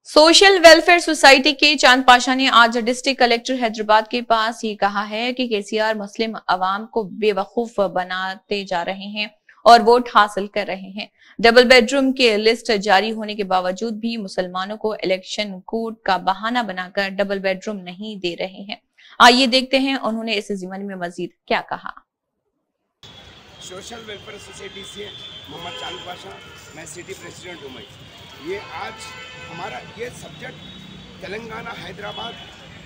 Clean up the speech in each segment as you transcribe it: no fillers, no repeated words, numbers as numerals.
Social welfare society के चांद पाशा ने आज डिस्ट्रिक्ट कलेक्टर हैदराबाद के पास ये कहा है कि केसीआर मुस्लिम अवाम को बेवकूफ बनाते जा रहे हैं और वोट हासिल कर रहे हैं। डबल बेडरूम के लिस्ट जारी होने के बावजूद भी मुसलमानों को इलेक्शन कोड का बहाना बनाकर डबल बेडरूम नहीं दे रहे हैं। आइए देखते हैं उन्होंने इस ज़िम्मन में मजीद क्या कहा। सोशल वेलफेयर सोसाइटी से मोहम्मद चांद पाशा, मैं सिटी प्रेसिडेंट हूँ। ये आज हमारा ये subject Telangana Hyderabad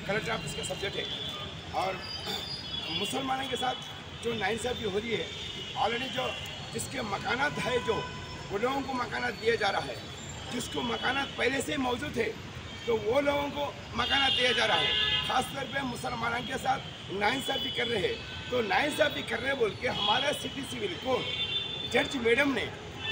collector office का सब्जेक्ट है और मुसलमानों के साथ जो नाइंसाफ़ी हो रही है, ऑलरेडी जो जिसके मकानात है जो वो लोगों को मकानात दिया जा रहा है, जिसको मकानात पहले से मौजूद है तो वो लोगों को मकानात दिया जा रहा है। ख़ासतौर पे मुसलमानों के साथ नाइंसाफ़ी कर रहे हैं। तो नाइंसाफ़ी कर रहे बोल के हमारा सिटी सिविल कोर्ट जज मैडम ने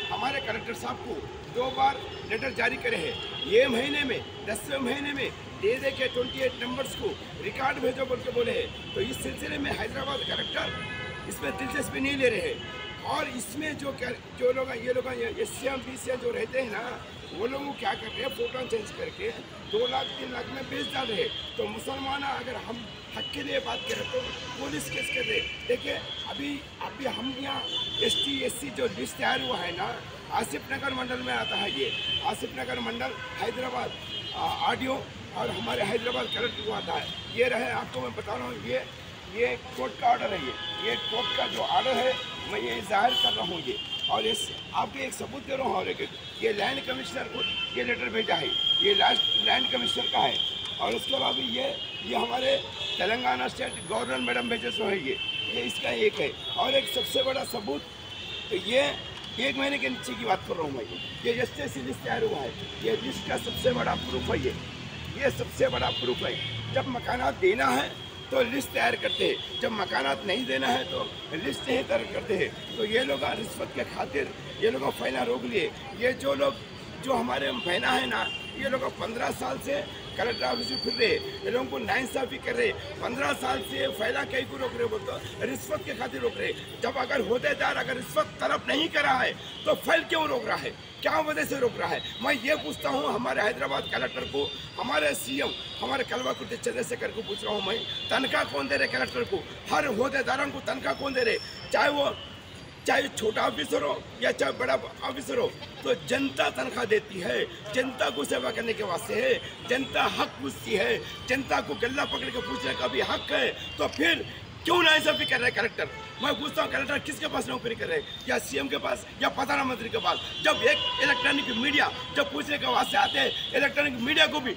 हमारे कलेक्टर साहब को 2 बार लेटर जारी करे हैं। ये महीने में 10वें महीने में दे के 28 नंबर्स को रिकॉर्ड भेजो बोल के बोले हैं। तो इस सिलसिले में हैदराबाद कलेक्टर इसमें दिलचस्पी नहीं ले रहे हैं और इसमें जो लोग ये सीएम पीसीएम जो रहते हैं ना, वो लोग क्या कर रहे हैं, फोटो चेंज करके 2 लाख 3 लाख में बेच डाल रहे। तो मुसलमान अगर हम हक के लिए बात करें तो पुलिस केस कर रहे। देखिए अभी हम यहाँ ST SC जो लिस्ट तैयार हुआ है ना, आसिफ नगर मंडल में आता है। ये आसिफ नगर मंडल हैदराबाद RDO और हमारे हैदराबाद कलेक्टर को आता है। ये रहे, आपको मैं बता रहा हूँ, ये कोर्ट का ऑर्डर है। ये कोर्ट का जो ऑर्डर है मैं ये जाहिर कर रहा हूँ। ये और इस आपके एक सबूत दे रहा हूँ। और ये लैंड कमिश्नर को ये लेटर भेजा है, ये लैंड कमिश्नर का है। और उसके बाद ये हमारे तेलंगाना स्टेट गवर्नर मैडम भेजे सो है। ये इसका एक है। और एक सबसे बड़ा सबूत तो ये 1 महीने के नीचे की बात कर रहा हूँ मैं। ये जस्टिस लिस्ट तैयार हुआ है, ये लिस्ट का सबसे बड़ा प्रूफ है। ये सबसे बड़ा प्रूफ है। जब मकानात देना है तो लिस्ट तैयार करते हैं, जब मकानात नहीं देना है तो लिस्ट नहीं तैयार करते हैं। तो ये लोग रिश्वत के खातिर ये लोग फैला रोक लिए। ये जो हमारे बहना है ना, ये लोग 15 साल से कलेक्टर ऑफिस में फिर रहे, ये लोगों को नाइंसाफ़ी कर रहे। 15 साल से फैला कहीं को रोक रहे, बोलते रिश्वत के खातिर रोक रहे। जब अगर होदेदार अगर रिश्वत तलब नहीं कर रहा है तो फैल क्यों रोक रहा है, क्या वजह से रोक रहा है? मैं ये पूछता हूँ हमारे हैदराबाद कलेक्टर को, हमारे CM हमारे कल्वाकुर्ती चंद्रशेखर को पूछ रहा हूँ मैं, तनख्वाह कौन दे रहे कलेक्टर को? हर होदेदारों को तनख्वाह कौन दे रहे? चाहे छोटा ऑफिसर हो या चाहे बड़ा ऑफिसर हो, तो जनता तनख्वाह देती है, जनता को सेवा करने के वास्ते है। जनता हक पूछती है, जनता को गला पकड़ के पूछने का भी हक है। तो फिर क्यों नाइंसाफ़ी कर रहे हैं कलेक्टर? मैं पूछता हूँ कलेक्टर किसके पास नौकरी कर रहे हैं, या CM के पास या प्रधानमंत्री के पास? जब एक इलेक्ट्रॉनिक मीडिया जब पूछने के वास्ते आते हैं, इलेक्ट्रॉनिक मीडिया को भी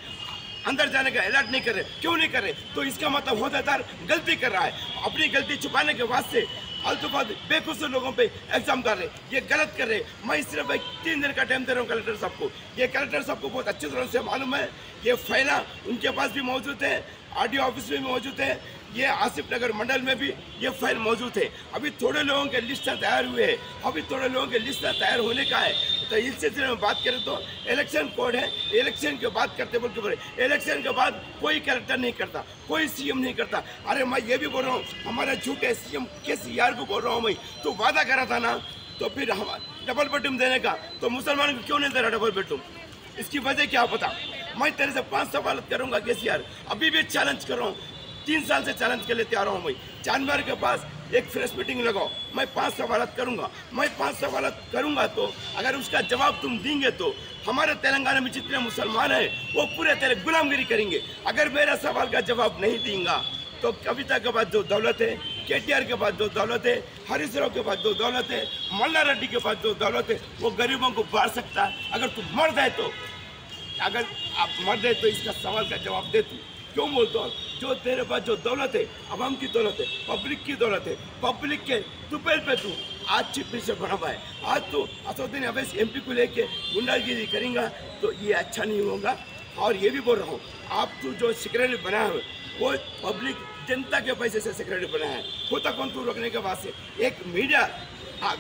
अंदर जाने का अलर्ट नहीं कर रहे, क्यों नहीं कर रहे? तो इसका मतलब होदेदार गलती कर रहा है, अपनी गलती छुपाने के वास्ते फालतू बेकसूर लोगों पे एग्जाम कर रहे, ये गलत कर रहे। मैं सिर्फ 3 दिन का टाइम दे रहा हूँ कलेक्टर साहब को। ये कलेक्टर साहब को बहुत अच्छी तरह से मालूम है, ये फैला उनके पास भी मौजूद है, RDO ऑफिस में भी मौजूद है, ये आसिफ नगर मंडल में भी ये फाइल मौजूद है। अभी थोड़े लोगों के लिस्ट तैयार हुए हैं, अभी थोड़े लोगों के लिस्ट तैयार होने का है। तो इस सिलसिले में बात करें तो इलेक्शन कोड है, इलेक्शन की बात करते बोल के बोले, इलेक्शन के बाद कोई कलेक्टर नहीं करता, कोई CM नहीं करता। अरे मैं ये भी बोल रहा हूँ, हमारे झूठे CM KCR को बोल रहा हूँ मैं, तो वादा करा था ना, तो फिर हम डबल बेडरूम देने का, तो मुसलमान को क्यों नहीं दे रहा डबल बेडरूम? इसकी वजह क्या पता? मैं तेरे से 5 सवाल करूँगा KCR, अभी भी चैलेंज कर रहा हूँ, 3 साल से चैलेंज के लिए तैयार हूँ मैं। जानवर के पास एक फ्रेश मीटिंग लगाओ, मैं 5 सवाल करूँगा। मैं 5 सवाल करूँगा तो अगर उसका जवाब तुम देंगे तो हमारे तेलंगाना में जितने मुसलमान हैं वो पूरे तेरे गुलामगिरी करेंगे। अगर मेरा सवाल का जवाब नहीं देंगे तो कविता के बाद जो दौलत है, KTR के पास जो दौलत है, हरीश राव के पास जो दौलत है, मल्ला रेड्डी के पास जो दौलत है, वो गरीबों को बांट सकता है। अगर तू मर्द है तो, अगर आप मर्द है तो इसका सवाल का जवाब दे तू। क्यों बोलते हो? जो तेरे पास जो दौलत है, अवाम की दौलत है, पब्लिक की दौलत है, पब्लिक के तुपेल पे तू आज चीफ मिनिस्टर बना हुआ है। आज तो असदुद्दीन अवैसी MP को लेके गुंडागिरी करेंगे तो ये अच्छा नहीं होगा। और ये भी बोल रहा हूँ, आप तू जो सेक्रेटरी बना है वो पब्लिक जनता के पैसे से सेक्रेटरी बना है, होता कौन तू रोकने के बाद से? एक मीडिया,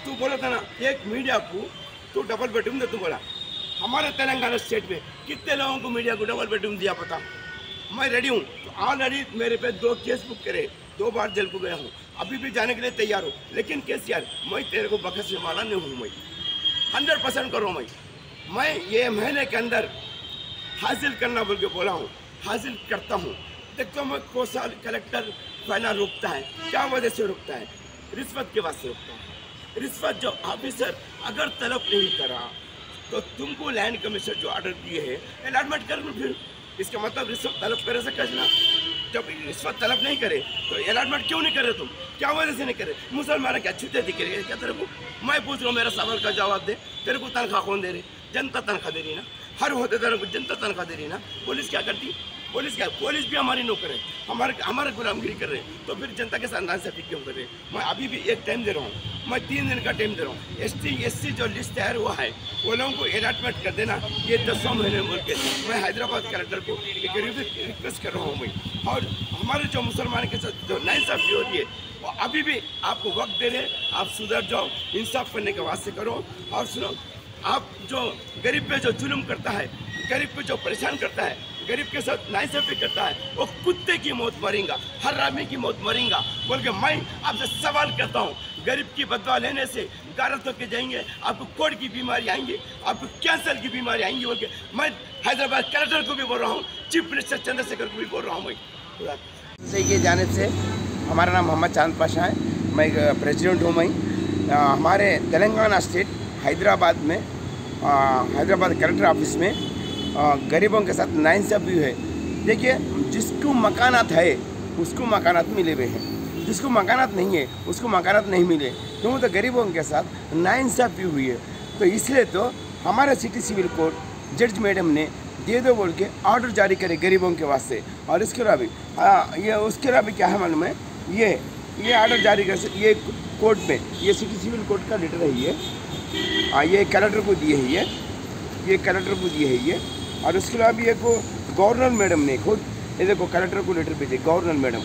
तू बोला था ना, एक मीडिया को तू डबल बेडरूम दे, तू बोला हमारे तेलंगाना स्टेट में कितने लोगों को मीडिया को डबल बेडरूम दिया पता? मैं रेडी हूँ। तो ऑलरेडी मेरे पे 2 केस बुक करे, 2 बार जेल को गया हूँ, अभी भी जाने के लिए तैयार हूँ। लेकिन KCR मैं तेरे को बखत से माना नहीं हूँ, मैं 100% करूँ। मैं ये महीने के अंदर हासिल करना बोल के बोला हूँ, हासिल करता हूँ। देखता हूँ मैं कोसा कलेक्टर फाइना रोकता है, क्या वजह से रोकता है? रिश्वत के वास्ते रोकता है। रिश्वत जो ऑफिसर अगर तलब नहीं करा तो तुमको लैंड कमिश्नर जो ऑर्डर दिए है अलॉटमेंट कर लो। फिर इसका मतलब रिश्वत तलब करे से कैसे? जब रिश्वत तलब नहीं करे तो अलॉटमेंट क्यों नहीं करे? तुम क्या वजह से नहीं करे? मुसलमान क्या छूते दिख रही है क्या तेरे को? मैं पूछ रहा हूँ, मेरा सवाल का जवाब दे। तेरे को तनख्वाह कौन दे रही? जनता तनख्वाह दे रही ना। हर होदेदारों को जनता तनख्वाह दे रही ना। पुलिस क्या करती? पुलिस क्या? पुलिस भी हमारी नौकर है, हमारे गुलामगिरी कर रहे हैं। तो फिर जनता के साथ नाइंसाफी क्यों कर रहे हैं? मैं अभी भी एक टाइम दे रहा हूँ, मैं 3 दिन का टाइम दे रहा हूँ। ST जो लिस्ट तैयार हुआ है वो लोगों को अलॉटमेंट कर देना, ये 10 महीने बोल के मैं हैदराबाद कलेक्टर को एक रिक्वेस्ट कर रहा हूँ मैं। और हमारे जो मुसलमान के साथ जो नाइंसाफी हो रही है वो अभी भी आपको वक्त दे रहे, आप सुधर जाओ, इंसाफ करने के वास्ते करो। और सुनो, आप जो गरीब पे जो जुल्म करता है, गरीब पे जो परेशान करता है, गरीब के साथ नाइंसाफी करता है, वो कुत्ते की मौत मरेगा, हरामी की मौत मरेगा बोल के मैं आपसे सवाल करता हूँ। गरीब की बदवा लेने से गारत होकर जाएंगे, आपको कोढ़ की बीमारी आएंगी, आपको कैंसर की बीमारी आएंगी बोल के मैं हैदराबाद कलेक्टर को भी बोल रहा हूँ, चीफ मिनिस्टर चंद्रशेखर को भी बोल रहा हूँ। मैं से ये जाने से, हमारा नाम मोहम्मद चांद पाशा है, मैं प्रेसिडेंट हूँ। मैं हमारे तेलंगाना स्टेट हैदराबाद में हैदराबाद कलेक्टर ऑफिस में गरीबों के साथ नाइंसाफी है। देखिए, जिसको मकानात है उसको मकानात मिले हुए हैं, जिसको मकानात नहीं है उसको मकानात नहीं मिले, क्यों? तो गरीबों के साथ नाइंसाफी हुई है। तो इसलिए तो हमारे सिटी सिविल कोर्ट जज मैडम ने दे दो बोल के ऑर्डर जारी करे गरीबों के वास्ते। और इसके अलावा भी ये उसके अलावा भी क्या है मालूम है, ये ऑर्डर जारी कर, ये कोर्ट में, ये सिटी सिविल कोर्ट का लेटर है, ये कलेक्टर को दिए है, ये कलेक्टर को दिए है ये। और उसके अलावा भी एक गवर्नर मैडम ने खुद ये देखो कलेक्टर को लेटर भेजे, गवर्नर मैडम।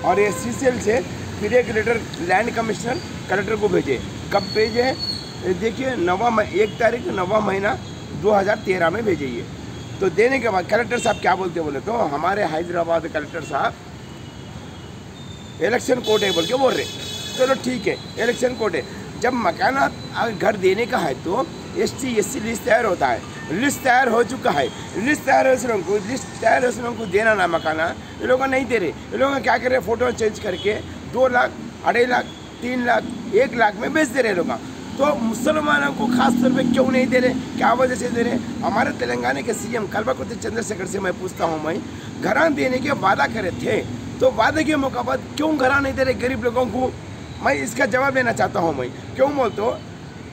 और ये CCL से फिर एक लेटर लैंड कमिश्नर कलेक्टर को भेजे। कब भेजे? देखिए 1 तारीख 9वां महीना 2013 में भेजे ये। तो देने के बाद कलेक्टर साहब क्या बोलते बोले तो हमारे हैदराबाद कलेक्टर साहब इलेक्शन कोर्ट है बोल के बोल रहे। चलो ठीक है, इलेक्शन कोर्ट है। जब मकानात घर देने का है तो ST लिस्ट तैयार होता है, लिस्ट तैयार हो चुका है, लिस्ट तैयार को देना ना मकाना, ये लोग नहीं दे रहे। ये लोग क्या कर रहे हैं, फोटो चेंज करके 2 लाख, 2.5 लाख, 3 लाख, 1 लाख में बेच दे रहे लोग। तो मुसलमानों को खास तौर पे क्यों नहीं दे रहे? क्या वजह से दे रहे? हमारे तेलंगाना के CM कल्बाकुर्ती चंद्रशेखर से मैं पूछता हूँ, मैं घरा देने के वादा करे थे तो वादे के मौका पर क्यों घरा नहीं दे रहे गरीब लोगों को? मैं इसका जवाब देना चाहता हूँ। मैं क्यों बोलते हो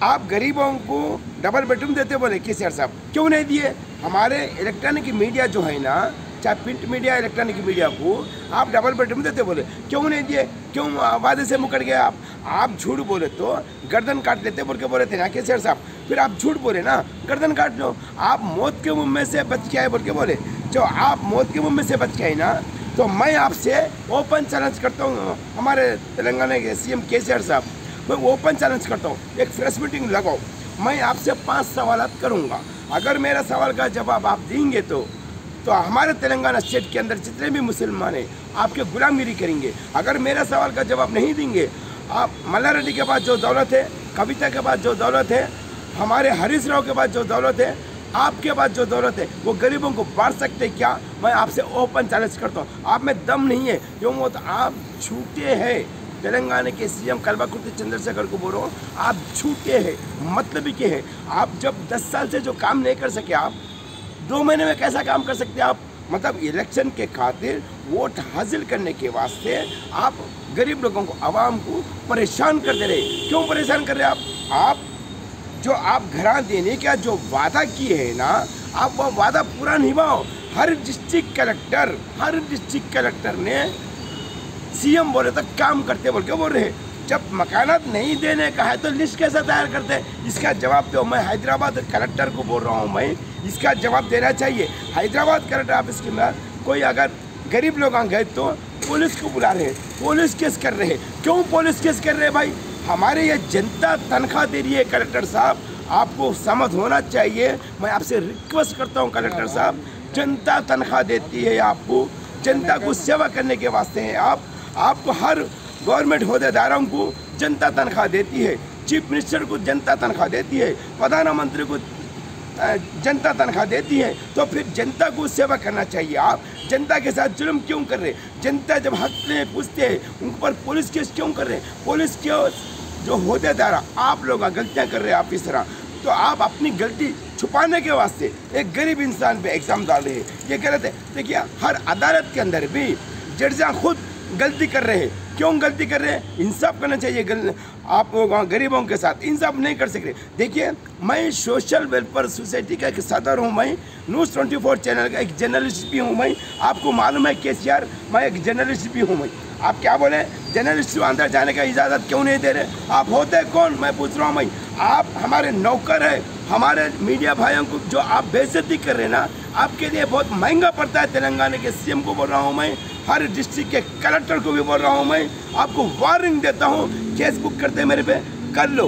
आप गरीबों को डबल बेडरूम देते बोले KCR साहब, क्यों नहीं दिए? हमारे इलेक्ट्रॉनिक मीडिया जो है ना, चाहे प्रिंट मीडिया, इलेक्ट्रॉनिक मीडिया को आप डबल बेडरूम देते बोले, क्यों नहीं दिए? क्यों वादे से मुकर गए आप झूठ बोले तो गर्दन काट लेते बोल के बोले थे ना KCR साहब। फिर आप झूठ बोले ना, गर्दन काट लो। आप मौत के मुँह में से बच के आए बोल के बोले, जो आप मौत के मुँह में से बच के आए ना, तो मैं आपसे ओपन चैलेंज करता हूँ, हमारे तेलंगाना के CM KCR साहब, मैं ओपन चैलेंज करता हूँ, एक प्रेस मीटिंग लगाओ, मैं आपसे 5 सवाल करूँगा। अगर मेरा सवाल का जवाब आप देंगे तो हमारे तेलंगाना स्टेट के अंदर जितने भी मुसलमान हैं आपके गुलामगिरी करेंगे। अगर मेरा सवाल का जवाब नहीं देंगे, आप मल्ला रेड्डी के पास जो दौलत है, कविता के पास जो दौलत है, हमारे हरीश राव के पास जो दौलत है, आपके पास जो दौलत है, वो गरीबों को बांट सकते क्या? मैं आपसे ओपन चैलेंज करता हूँ। आप में दम नहीं है, क्यों? वो तो आप झूठे हैं। तेलंगाना के CM कल्बाकुर्ती चंद्रशेखर को बोलो, आप झूठे हैं, मतलबी के हैं। आप जब 10 साल से जो काम नहीं कर सके, आप 2 महीने में कैसा काम कर सकते हैं आप? मतलब इलेक्शन के खातिर वोट हासिल करने के वास्ते आप गरीब लोगों को, आवाम को परेशान कर दे रहे। क्यों परेशान कर रहे हैं आप जो आप घरा देने का जो वादा किए हैं ना, आप वो वादा पूरा निभाओ। हर डिस्ट्रिक्ट कलेक्टर ने CM बोले तो काम करते बोल के बोल रहे हैं। जब मकानात नहीं देने का है तो लिस्ट कैसे तैयार करते हैं? इसका जवाब दो। मैं हैदराबाद कलेक्टर को बोल रहा हूँ, मैं इसका जवाब देना चाहिए। हैदराबाद कलेक्टर ऑफिस के अंदर कोई अगर गरीब लोग आ गए तो पुलिस को बुला रहे हैं, पुलिस केस कर रहे हैं। क्यों पुलिस केस कर रहे हैं भाई? हमारे ये जनता तनख्वाह दे रही है। कलेक्टर साहब, आपको समझ होना चाहिए। मैं आपसे रिक्वेस्ट करता हूँ कलेक्टर साहब, जनता तनख्वाह देती है आपको, जनता को सेवा करने के वास्ते हैं आपको हर गवर्नमेंट होदेदारों को जनता तनख्वाह देती है, चीफ मिनिस्टर को जनता तनख्वाह देती है, प्रधानमंत्री को जनता तनख्वाह देती है, तो फिर जनता को सेवा करना चाहिए। आप जनता के साथ जुल्म क्यों कर रहे? जनता जब हक ले पूछते हैं उन पर पुलिस केस क्यों कर रहे? पुलिस क्यों जो होदेदार आप लोग गलतियाँ कर रहे हैं आप इस तरह, तो आप अपनी गलती छुपाने के वास्ते एक गरीब इंसान पे एग्ज़ाम डाल रहे हैं, ये गलत है। देखिए हर अदालत के अंदर भी जड्जा खुद गलती कर रहे हैं। क्यों गलती कर रहे हैं? इंसाफ करना चाहिए। आप गरीबों के साथ इंसाफ नहीं कर सकते। देखिए मैं सोशल वेलफेयर सोसाइटी का एक सदर हूँ, मैं न्यूज़ 24 चैनल का एक जर्नलिस्ट भी हूँ। मैं आपको मालूम है केसीआर, मैं एक जर्नलिस्ट भी हूँ। मैं आप क्या बोले, जर्नलिस्ट को अंदर जाने का इजाज़त क्यों नहीं दे रहे? आप होते कौन? मैं पूछ रहा हूँ। मैं आप हमारे नौकर है, हमारे मीडिया भाइयों को जो आप बेइज्जती कर रहे हैं ना, आपके लिए बहुत महंगा पड़ता है। तेलंगाना के सीएम को बोल रहा हूँ मैं, हर डिस्ट्रिक्ट के कलेक्टर को भी बोल रहा हूँ मैं, आपको वार्निंग देता हूँ, केस बुक करते मेरे पे कर लो।